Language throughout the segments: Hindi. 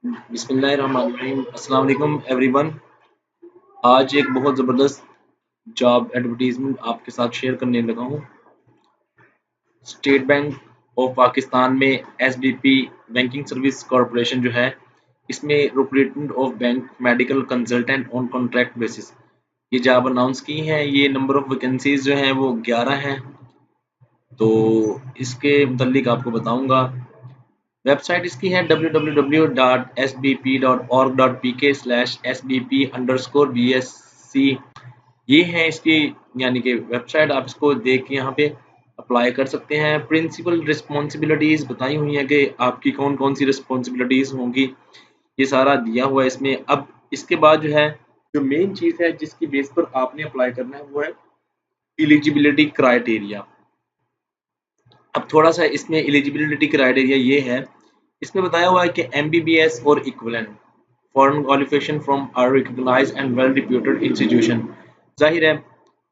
बिस्मिल्लाहिर्रहमानिर्रहीम अस्सलाम वालेकुम एवरीवन। आज एक बहुत ज़बरदस्त जॉब एडवर्टीजमेंट आपके साथ शेयर करने लगा हूँ। स्टेट बैंक ऑफ पाकिस्तान में एसबीपी बैंकिंग सर्विस कॉरपोरेशन जो है, इसमें recruitment of bank medical consultant on contract basis ये जॉब अनाउंस की है। ये नंबर ऑफ वैकेंसीज जो हैं वो 11 हैं। तो इसके मुतल्लिक आपको बताऊंगा। वेबसाइट इसकी है www.sbp.org.pk/sbp_bsc। ये है इसकी यानी कि वेबसाइट। आप इसको देख के यहाँ पे अप्लाई कर सकते हैं। प्रिंसिपल रिस्पॉन्सिबिलिटीज़ बताई हुई हैं कि आपकी कौन कौन सी रिस्पॉन्सिबिलिटीज़ होंगी, ये सारा दिया हुआ है इसमें। अब इसके बाद जो है, जो मेन चीज़ है जिसकी बेस पर आपने अप्लाई करना है वो है एलिजिबिलिटी क्राइटेरिया। अब थोड़ा सा इसमें एलिजिबिलिटी क्राइटेरिया ये है, इसमें बताया हुआ है कि एमबीबीएस और equivalent foreign qualification from a recognised and well reputed institution. जाहिर है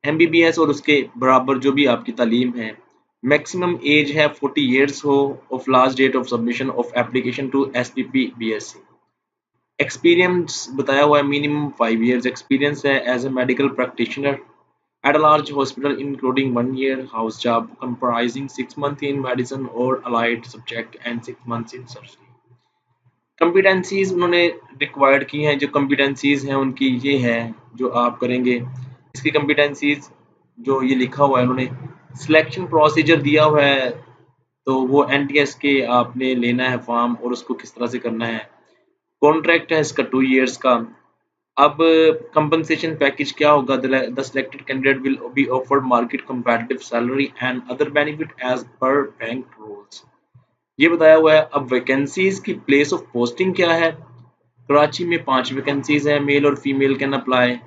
एमबीबीएस और उसके बराबर जो भी आपकी तालीम है, मैक्सिमम एज है 40 ईयर्स हो of last date of submission of application to SPP BSC. Experience बताया हुआ है, मिनिमम 5 ईयर्स एक्सपीरियंस है as a medical practitioner at a large hospital, including 1 year house job comprising 6 months in medicine or allied subject and 6 months in surgery। competencies उन्होंने रिक्वायर्ड की हैं। जो competencies हैं उनकी ये है जो आप करेंगे। इसकी competencies जो ये लिखा हुआ है उन्होंने, सिलेक्शन प्रोसीजर दिया हुआ है, तो वो एनटीएस के आपने लेना है फॉर्म और उसको किस तरह से करना है। कॉन्ट्रैक्ट है इसका 2 years का। अब कंपनसेशन पैकेज क्या होगा? The selected candidate will be offered market competitive salary and other benefit as per bank rules, ये बताया हुआ है। अब वैकेंसीज की प्लेस ऑफ पोस्टिंग क्या है? कराची में 5 वैकेंसीज है, मेल और फीमेल कैन अप्लाई।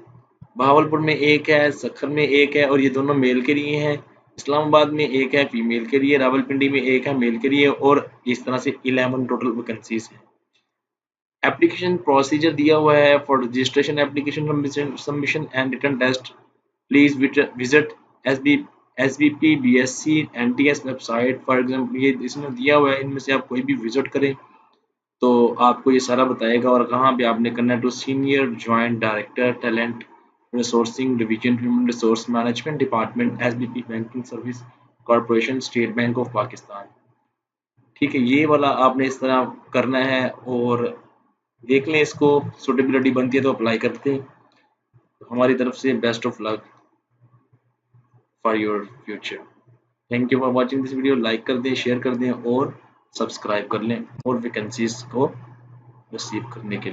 बहावलपुर में 1 है, सखर में 1 है और ये दोनों मेल के लिए हैं। इस्लामाबाद में 1 है फीमेल के लिए, रावलपिंडी में 1 है मेल के लिए, और इस तरह से 11 टोटल वैकेंसीज हैं। एप्लीकेशन प्रोसीजर दिया हुआ है for registration application submission and written test. Please visit SBP BSC NTS website. For example ये इसमें दिया हुआ है, इनमें से आप कोई भी विजिट करें तो आपको ये सारा बताएगा और कहाँ पे आपने करना है। To senior joint director talent resourcing division human resource management department SBP banking service corporation state bank of Pakistan. ठीक है, ये वाला आपने इस तरह करना है और देख लें इसको। सुटेबिलिटी बनती है तो अप्लाई करते हैं। हमारी तरफ से best of luck for your future. Thank you for watching this video. Like कर दें, शेयर कर दें और सब्सक्राइब कर लें और वैकेंसीज को रिसीव करने के लिए।